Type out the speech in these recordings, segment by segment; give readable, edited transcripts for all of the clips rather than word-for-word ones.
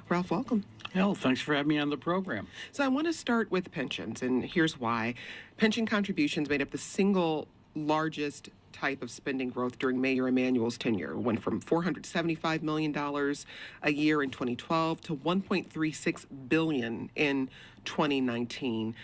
Ralph, welcome. Hell, thanks for having me on the program. So I want to start with pensions, and here's why. Pension contributions made up the single largest type of spending growth during Mayor Emanuel's tenure. It went from $475 million a year in 2012 to $1.36 billion in 2019.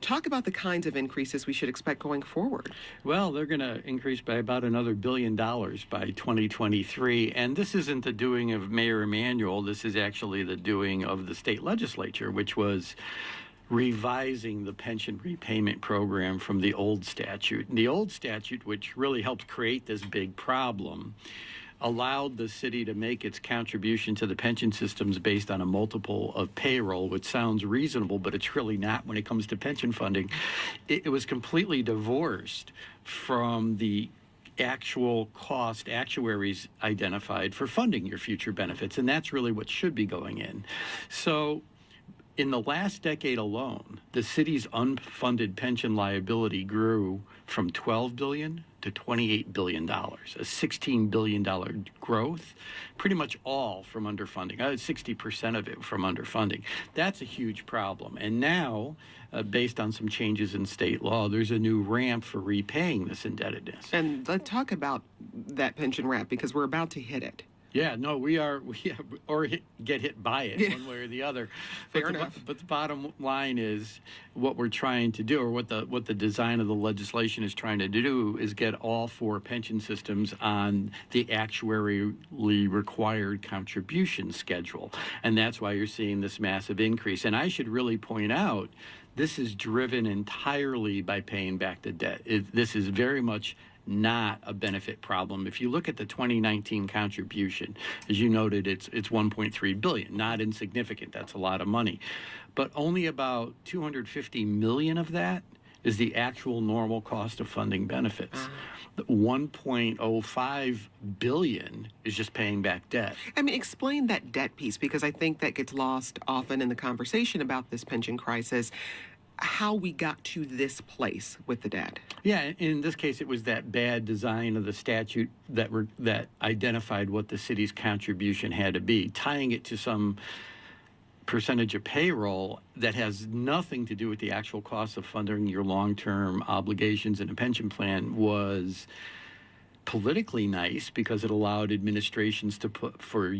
Talk about the kinds of increases we should expect going forward. Well, they're going to increase by about another $1 billion by 2023. And this isn't the doing of Mayor Emanuel. This is actually the doing of the state legislature, which was revising the pension repayment program from the old statute. And the old statute, which really helped create this big problem, allowed the city to make its contribution to the pension systems based on a multiple of payroll, which sounds reasonable, but it's really not when it comes to pension funding. It was completely divorced from the actual cost actuaries identified for funding your future benefits, and that's really what should be going in. So in the last decade alone, the city's unfunded pension liability grew from $12 billion to $28 billion, a $16 billion growth, pretty much all from underfunding, 60% of it from underfunding. That's a huge problem. And now, based on some changes in state law, there's a new ramp for repaying this indebtedness. And let's talk about that pension ramp, because we're about to hit it. Yeah, no, get hit by it one way or the other. Fair enough. But the bottom line is what we're trying to do, or what the design of the legislation is trying to do, is get all four pension systems on the actuarially required contribution schedule. And that's why you're seeing this massive increase. And I should really point out, this is driven entirely by paying back the debt. This is very much not a benefit problem. If you look at the 2019 contribution, as you noted, it's $1.3 billion, not insignificant. That's a lot of money. But only about $250 million of that is the actual normal cost of funding benefits. The $1.05 billion is just paying back debt. I mean, explain that debt piece, because I think that gets lost often in the conversation about this pension crisis, how we got to this place with the debt. Yeah, in this case, it was that bad design of the statute that identified what the city's contribution had to be, tying it to some percentage of payroll that has nothing to do with the actual cost of funding your long-term obligations in a pension plan was politically nice, because it allowed administrations to put for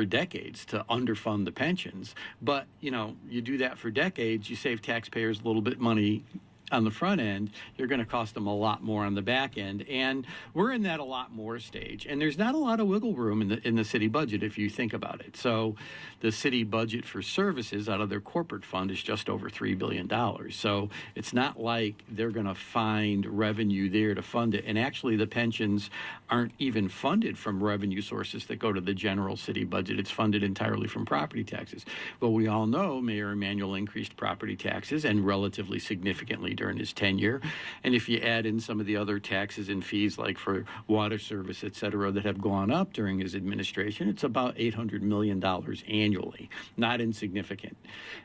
decades to underfund the pensions. But, you do that for decades, you save taxpayers a little bit money on the front end, you're going to cost them a lot more on the back end. And we're in that a lot more stage. And there's not a lot of wiggle room in the city budget if you think about it. So the city budget for services out of their corporate fund is just over $3 billion. So it's not like they're going to find revenue there to fund it. And actually, the pensions aren't even funded from revenue sources that go to the general city budget. It's funded entirely from property taxes. But we all know Mayor Emanuel increased property taxes, and relatively significantly during his tenure. And if you add in some of the other taxes and fees, like for water service, et cetera, that have gone up during his administration, it's about $800 million annually. Not insignificant.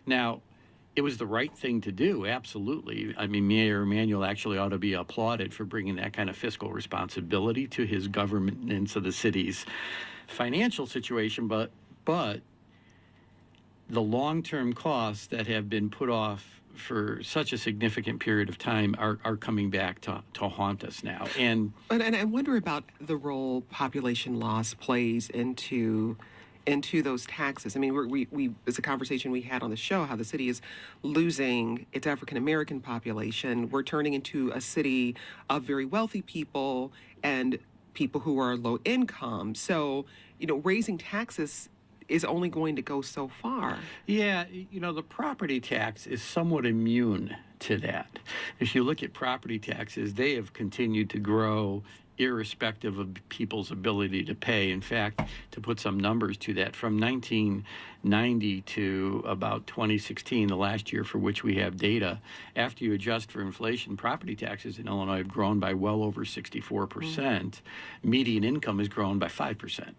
Now, it was the right thing to do, absolutely. I mean, Mayor Emanuel actually ought to be applauded for bringing that kind of fiscal responsibility to his governance of the city's financial situation, but the long-term costs that have been put off for such a significant period of time are coming back to haunt us now. And I wonder about the role population loss plays into those taxes. I mean, we it's a conversation we had on the show, how the city is losing its African-American population. We're turning into a city of very wealthy people and people who are low income. So, raising taxes is only going to go so far. Yeah, the property tax is somewhat immune to that. If you look at property taxes, they have continued to grow irrespective of people's ability to pay. In fact, to put some numbers to that, from 1990 to about 2016, the last year for which we have data, after you adjust for inflation, property taxes in Illinois have grown by well over 64%. Median income has grown by 5%.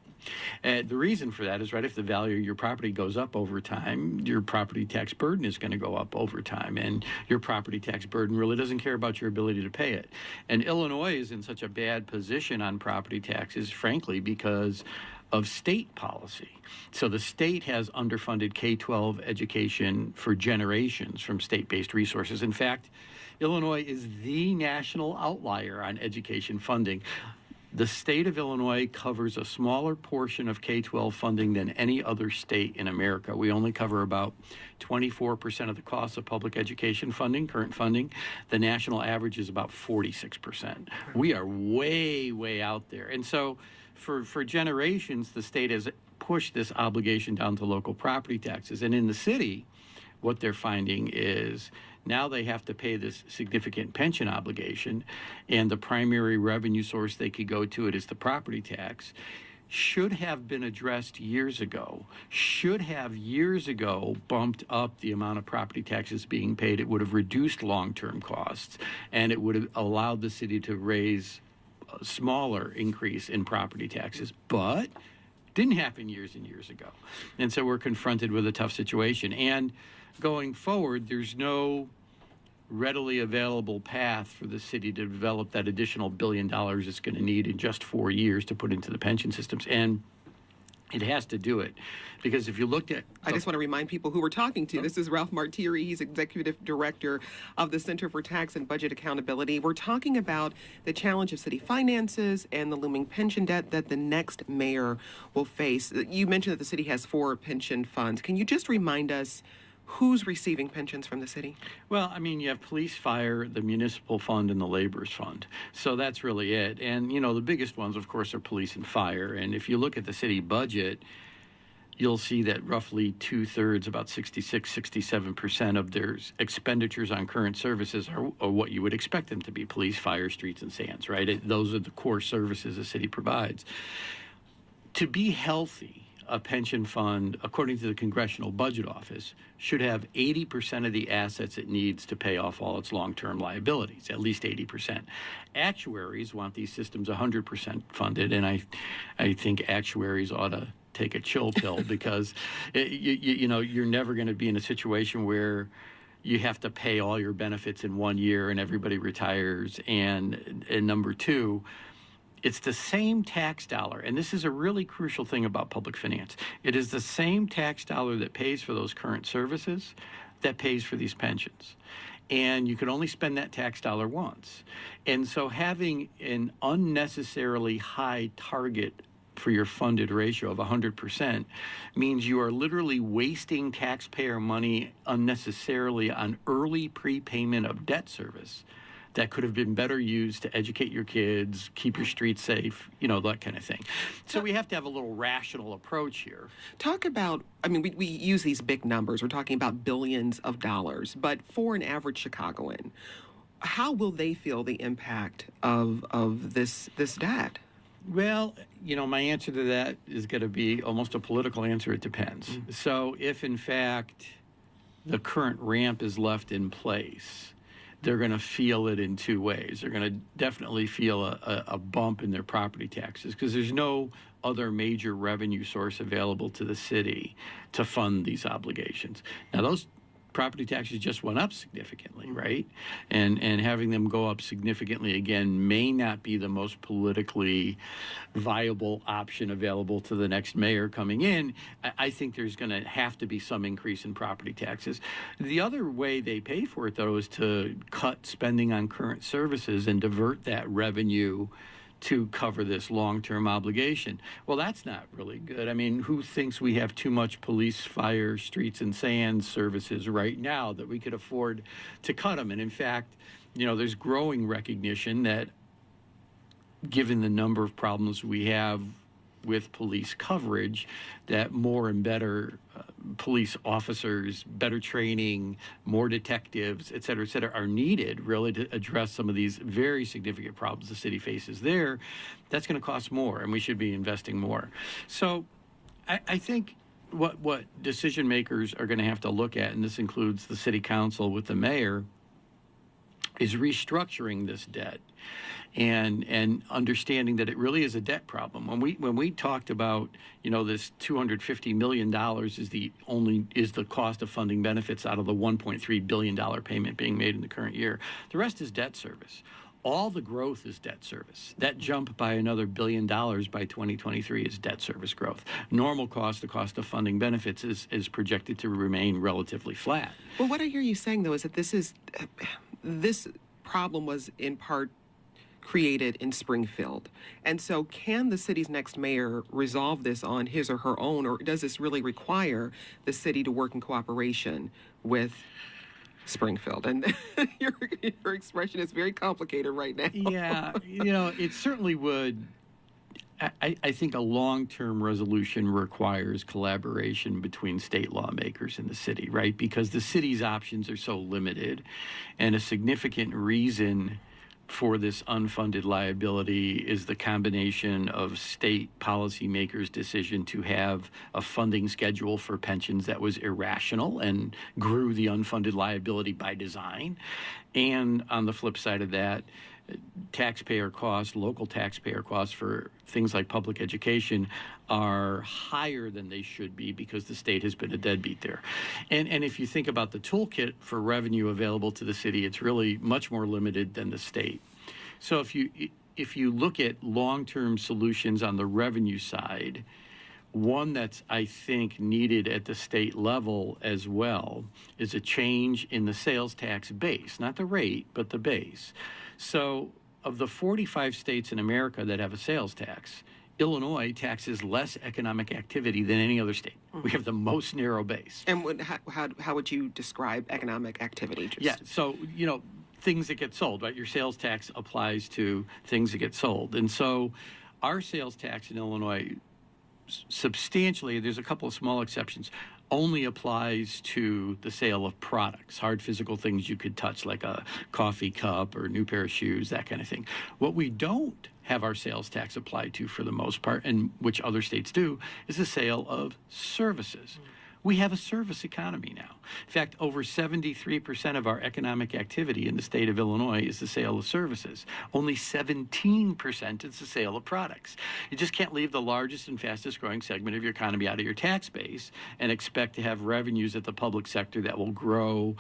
And the reason for that is, right, if the value of your property goes up over time, your property tax burden is going to go up over time. And your property tax burden really doesn't care about your ability to pay it. And Illinois is in such a bad position on property taxes, frankly, because of state policy. So the state has underfunded K-12 education for generations from state-based resources. In fact, Illinois is the national outlier on education funding. The state of Illinois covers a smaller portion of K-12 funding than any other state in America. We only cover about 24% of the cost of public education funding, current funding. The national average is about 46%. We are way, way out there. And so for generations, the state has pushed this obligation down to local property taxes. And in the city, what they're finding is now they have to pay this significant pension obligation, and the primary revenue source they could go to it is the property tax. Should have been addressed years ago, should have years ago bumped up the amount of property taxes being paid. It would have reduced long-term costs, and it would have allowed the city to raise a smaller increase in property taxes. But didn't happen years and years ago. And so we're confronted with a tough situation. And going forward, there's no readily available path for the city to develop that additional $1 billion it's going to need in just 4 years to put into the pension systems. And it has to do it because if you look at... I just want to remind people who we're talking to, this is Ralph Martire. He's Executive Director of the Center for Tax and Budget Accountability. We're talking about the challenge of city finances and the looming pension debt that the next mayor will face. You mentioned that the city has 4 pension funds. Can you just remind us who's receiving pensions from the city? Well, I mean, you have police, fire, the municipal fund, and the laborers fund. So that's really it. And, you know, the biggest ones, of course, are police and fire. And if you look at the city budget, you'll see that roughly 2/3, about 67% of their expenditures on current services are what you would expect them to be: police, fire, streets, and sands, right? Those are the core services the city provides. To be healthy, a pension fund, according to the Congressional Budget Office, should have 80% of the assets it needs to pay off all its long-term liabilities, at least 80%. Actuaries want these systems 100% funded, and I think actuaries ought to take a chill pill because you know, you're never going to be in a situation where you have to pay all your benefits in 1 year and everybody retires. And number two, it's the same tax dollar, and this is a really crucial thing about public finance. It is the same tax dollar that pays for those current services that pays for these pensions. And you can only spend that tax dollar once. And so having an unnecessarily high target for your funded ratio of 100% means you are literally wasting taxpayer money unnecessarily on early prepayment of debt service that could have been better used to educate your kids, keep your streets safe, you know, that kind of thing. So we have to have a little rational approach here. Talk about, I mean, we use these big numbers. We're talking about billions of dollars. But for an average Chicagoan, how will they feel the impact of this debt? Well, you know, my answer to that is going to be almost a political answer. It depends. Mm-hmm. So if, in fact, the current ramp is left in place, they're going to feel it in 2 ways. They're going to definitely feel a bump in their property taxes because there's no other major revenue source available to the city to fund these obligations. Now, those property taxes just went up significantly, right? And having them go up significantly again may not be the most politically viable option available to the next mayor coming in. I think there's going to have to be some increase in property taxes. The other way they pay for it, though, is to cut spending on current services and divert that revenue to cover this long-term obligation. Well, that's not really good. I mean, who thinks we have too much police, fire, streets, and sand services right now that we could afford to cut them? And in fact, you know, there's growing recognition that given the number of problems we have with police coverage, that more and better police officers, better training, more detectives, et cetera, are needed really to address some of these very significant problems the city faces there. That's going to cost more, and we should be investing more. So I think what decision makers are going to have to look at, and this includes the city council with the mayor, is restructuring this debt and understanding that it really is a debt problem. When we talked about, you know, this $250 million is the cost of funding benefits out of the $1.3 billion payment being made in the current year. The rest is debt service. all the growth is debt service. That jump by another $1 billion by 2023 is debt service growth. Normal cost, the cost of funding benefits, is projected to remain relatively flat. Well, what I hear you saying, though, is that this problem was in part created in Springfield. And so can the city's next mayor resolve this on his or her own, or does this really require the city to work in cooperation with Springfield? And your expression is very complicated right now. Yeah, it certainly would. I think a long-term resolution requires collaboration between state lawmakers and the city, right? Because the city's options are so limited, and a significant reason for this unfunded liability is the combination of state policymakers' decision to have a funding schedule for pensions that was irrational and grew the unfunded liability by design. And on the flip side of that, taxpayer costs, local taxpayer costs for things like public education are higher than they should be because the state has been a deadbeat there. And if you think about the toolkit for revenue available to the city, it's really much more limited than the state. So if you look at long-term solutions on the revenue side, one that's, I think, needed at the state level as well is a change in the sales tax base, not the rate, but the base. So of the 45 states in America that have a sales tax, Illinois taxes less economic activity than any other state. We have the most narrow base. And how would you describe economic activity? Yeah, so, things that get sold, right? Your sales tax applies to things that get sold. And so our sales tax in Illinois substantially, there's a couple of small exceptions, only applies to the sale of products, hard physical things you could touch, like a coffee cup or a new pair of shoes, that kind of thing. What we don't have our sales tax applied to for the most part, and which other states do, is the sale of services. We have a service economy now. In fact, over 73% of our economic activity in the state of Illinois is the sale of services. Only 17% is the sale of products. You just can't leave the largest and fastest growing segment of your economy out of your tax base and expect to have revenues at the public sector that will grow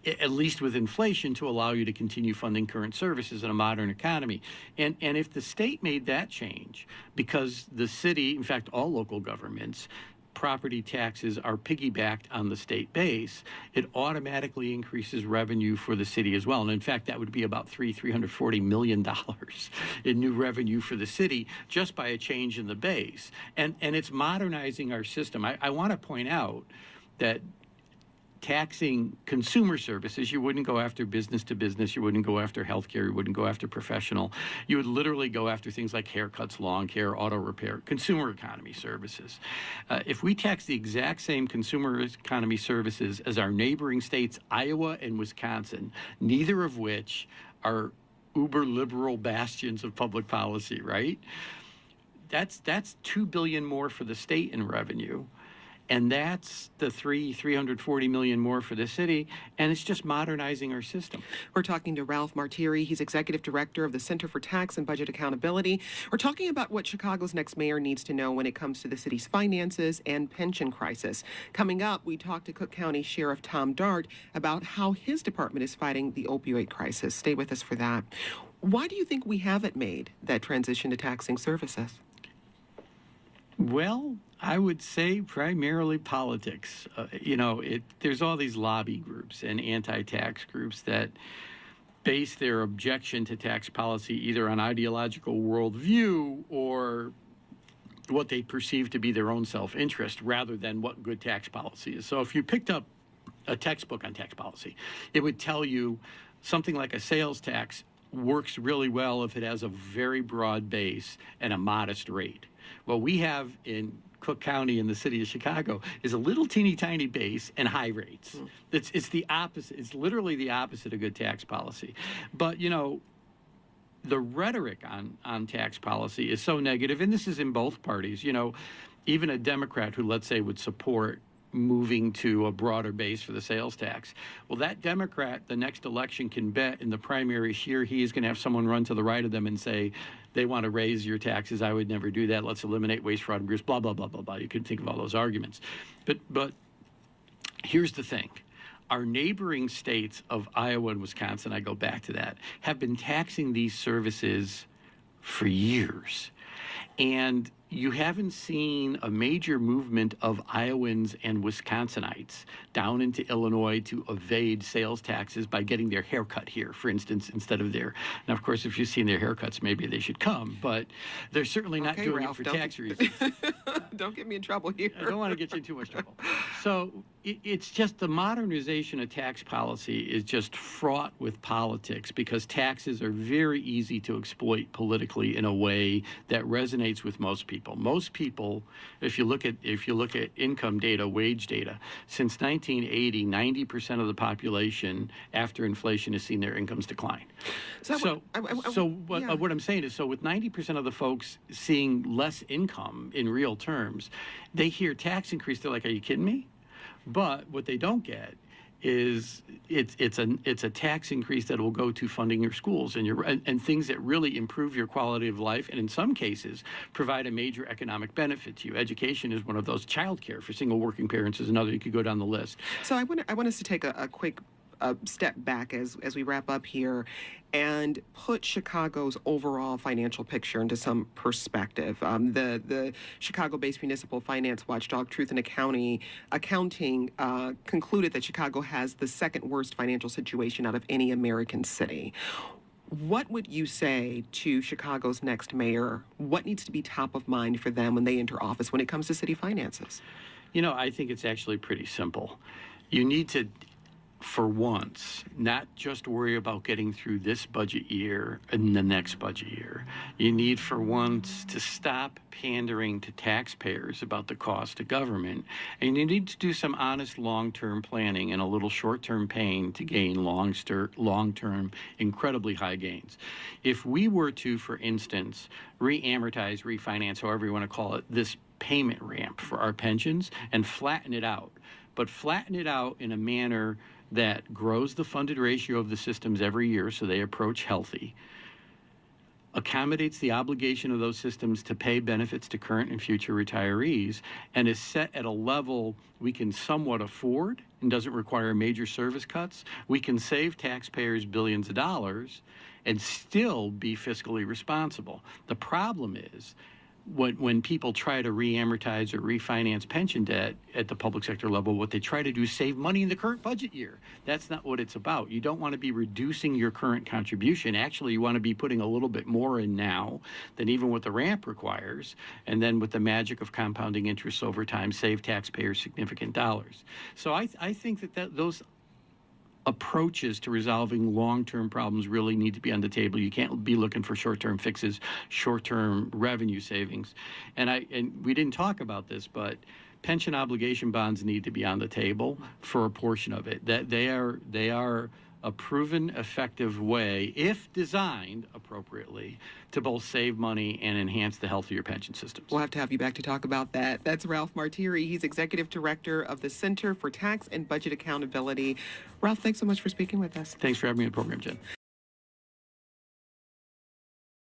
at least with inflation to allow you to continue funding current services in a modern economy. And if the state made that change, because the city, in fact, all local governments, property taxes are piggybacked on the state base, it automatically increases revenue for the city as well. And in fact, that would be about $340 million in new revenue for the city just by a change in the base. And it's modernizing our system. I want to point out that taxing consumer services, you wouldn't go after business to business, you wouldn't go after healthcare, you wouldn't go after professional. You would literally go after things like haircuts, lawn care, auto repair, consumer economy services. If we tax the exact same consumer economy services as our neighboring states, Iowa and Wisconsin, neither of which are uber liberal bastions of public policy, right? That's $2 billion more for the state in revenue. And that's the $340 million more for the city, and it's just modernizing our system. We're talking to Ralph Martire. He's executive director of the Center for Tax and Budget Accountability. We're talking about what Chicago's next mayor needs to know when it comes to the city's finances and pension crisis. Coming up, we talk to Cook County Sheriff Tom Dart about how his department is fighting the opioid crisis. Stay with us for that. Why do you think we haven't made that transition to taxing services? Well, I would say primarily politics. There's all these lobby groups and anti-tax groups that base their objection to tax policy either on ideological worldview or what they perceive to be their own self-interest rather than what good tax policy is. So if you picked up a textbook on tax policy, it would tell you something like a sales tax works really well if it has a very broad base and a modest rate. What we have in Cook County in the city of Chicago is a little teeny tiny base and high rates. It's the opposite. It's literally the opposite of good tax policy. But, the rhetoric on tax policy is so negative, and this is in both parties. Even a Democrat who, let's say, would support moving to a broader base for the sales tax. Well, that Democrat, the next election, can bet in the primary year he is going to have someone run to the right of them and say, they want to raise your taxes. I would never do that. Let's eliminate waste, fraud, and abuse, blah, blah, blah, blah, blah. You could think of all those arguments. But here's the thing. our neighboring states of Iowa and Wisconsin, I go back to that, have been taxing these services for years. And you haven't seen a major movement of Iowans and Wisconsinites down into Illinois to evade sales taxes by getting their hair cut here, for instance, instead of their. Now, of course, if you've seen their haircuts, maybe they should come, but they're certainly not doing Ralph, it for tax reasons. Don't get me in trouble here. I don't want to get you in too much trouble. So it's just the modernization of tax policy is just fraught with politics because taxes are very easy to exploit politically in a way that resonates with most people. Most people, if you look at income data, wage data, since 1980, 90% of the population after inflation has seen their incomes decline. What I'm saying is, so with 90% of the folks seeing less income in real terms, they hear tax increase, they're like, are you kidding me? But what they don't get is it's a tax increase that will go to funding your schools and things that really improve your quality of life, and in some cases provide a major economic benefit to you. Education is one of those. Childcare for single working parents is another. You could go down the list. So I want us to take a quick step back as we wrap up here and put Chicago's overall financial picture into some perspective. The Chicago-based municipal finance watchdog Truth in Accounting concluded that Chicago has the second worst financial situation out of any American city. What would you say to Chicago's next mayor? What needs to be top of mind for them when they enter office when it comes to city finances? I think it's actually pretty simple. You need to, for once, not just worry about getting through this budget year and the next budget year. You need, for once, to stop pandering to taxpayers about the cost of government, and you need to do some honest long-term planning and a little short-term pain to gain long-term, incredibly high gains. If we were to, for instance, re-amortize, refinance, however you want to call it, this payment ramp for our pensions and flatten it out, but flatten it out in a manner that grows the funded ratio of the systems every year so they approach healthy, accommodates the obligation of those systems to pay benefits to current and future retirees, and is set at a level we can somewhat afford and doesn't require major service cuts, we can save taxpayers billions of dollars and still be fiscally responsible. The problem is, when people try to re-amortize or refinance pension debt at the public sector level, what they try to do is save money in the current budget year. That's not what it's about. You don't want to be reducing your current contribution. Actually, you want to be putting a little bit more in now than even what the ramp requires, and then with the magic of compounding interest over time, save taxpayers significant dollars. So I think that those approaches to resolving long-term problems really need to be on the table. You can't be looking for short-term fixes, short-term revenue savings. And we didn't talk about this, but pension obligation bonds need to be on the table for a portion of it. That they are a proven effective way, if designed appropriately, to both save money and enhance the health of your pension systems. We'll have to have you back to talk about that. That's Ralph Martire. He's Executive Director of the Center for Tax and Budget Accountability. Ralph, thanks so much for speaking with us. Thanks for having me on the program, Jen.